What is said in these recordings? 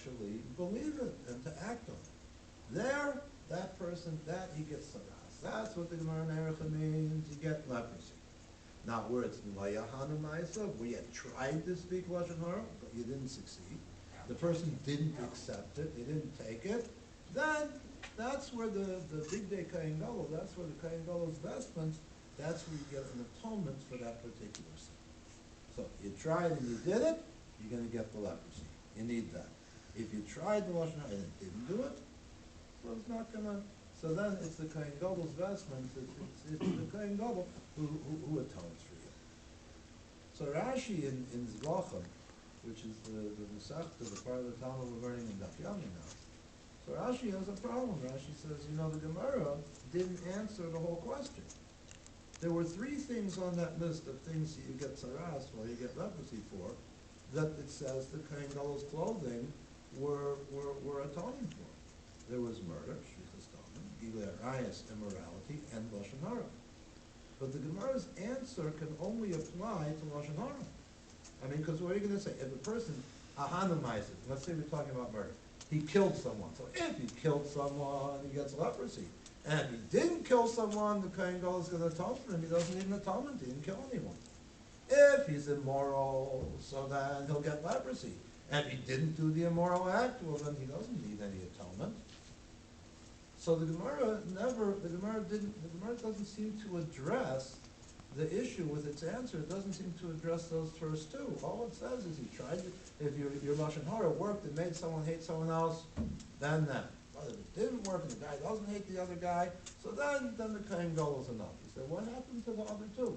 actually believe it and to act on it. There, that person, that he gets saras. That's what the Gemara in Erecha means, you get leprosy. Not where it's layahanu ma'isa, where you tried to speak Lashon Hara, but you didn't succeed. The person didn't accept it, they didn't take it. Then, that's where the big day Kayin Gadol, that's where the Kayin Gadol's vestments, that's where you get an atonement for that particular sin. So, you tried and you did it, you're going to get the leprosy. You need that. If you tried the Lashon Hara and it didn't do it, so it's not going to... So then it's the Kohen Gadol's vestments, it's the Kohen Gadol who atones for you. So Rashi in Zvachim, which is the Masechta, the part of the Talmud we're learning in Daf Yomi now. So Rashi has a problem. Rashi says, the Gemara didn't answer the whole question. There were three things on that list of things that you get saras, or you get leprosy for, that it says the Kohen Gadol's clothing were atoning for. There was murder, Gilearayas, immorality, and Lashon Hara. But the Gemara's answer can only apply to Lashon Hara. I mean, because what are you going to say? If a person ahanamizes, let's say we're talking about murder, he killed someone. So if he killed someone, he gets leprosy. And if he didn't kill someone, the Kohen Gadol is going to atone for him. He doesn't need an atonement. He didn't kill anyone. If he's immoral, so then he'll get leprosy. And if he didn't do the immoral act, well, then he doesn't need any atonement. So the Gemara doesn't seem to address the issue with its answer. It doesn't seem to address those first two. All it says is he tried to, if your Lashon Hara worked and made someone hate someone else, then that. But if it didn't work and the guy doesn't hate the other guy, so then the Kohen Gadol is enough. He said, what happened to the other two?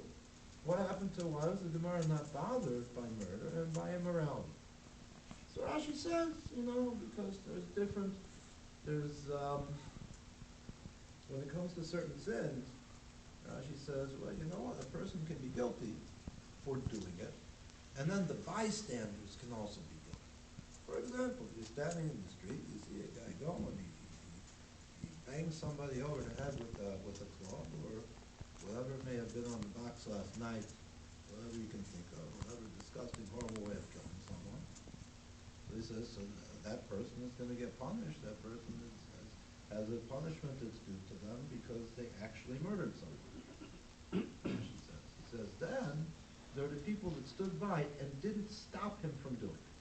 What happened to was the Gemara not bothered by murder and by immorality? So Rashi says, because when it comes to certain sins, Rashi says, well, you know what, a person can be guilty for doing it, and then the bystanders can also be guilty. For example, you're standing in the street, you see a guy go, and he bangs somebody over the head with a club, or whatever may have been on the box last night, whatever you can think of, whatever disgusting, horrible way of killing someone. So he says, so that person is going to get punished, that person has a punishment that's due to them because they actually murdered someone. He says, then there are the people that stood by and didn't stop him from doing it.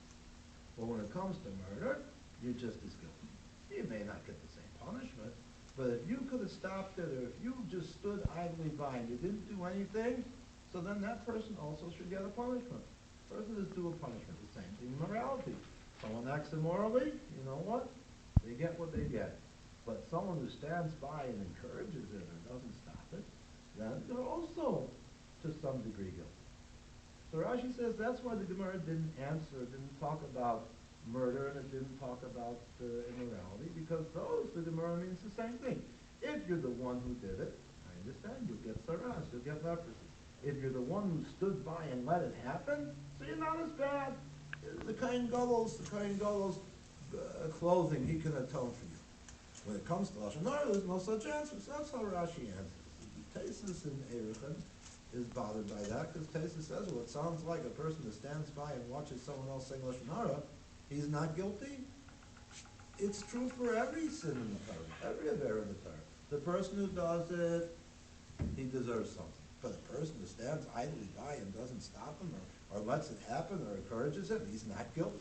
But when it comes to murder, you're just as guilty. You may not get the same punishment, but if you could have stopped it, or if you just stood idly by and you didn't do anything, so then that person also should get a punishment. The person is due a punishment. The same thing in morality. Someone acts immorally, you know what? They get what they get. But someone who stands by and encourages it or doesn't stop it, then they're also, to some degree, guilty. So Rashi says that's why the Gemara didn't talk about murder, and it didn't talk about immorality, because the Gemara means the same thing. If you're the one who did it, I understand, you'll get saras, you'll get leprosy. If you're the one who stood by and let it happen, so you're not as bad. The Kohen Gadol's clothing, he can atone for you. When it comes to Lashon Hara, there's no such answer. So that's how Rashi answers. Taisus in Erechem is bothered by that, because Taisus says, well, it sounds like a person who stands by and watches someone else sing Lashon Hara, he's not guilty. It's true for every sin in the Torah, every avera in the Torah. The person who does it, he deserves something. But the person who stands idly by and doesn't stop him, or lets it happen, or encourages it, he's not guilty.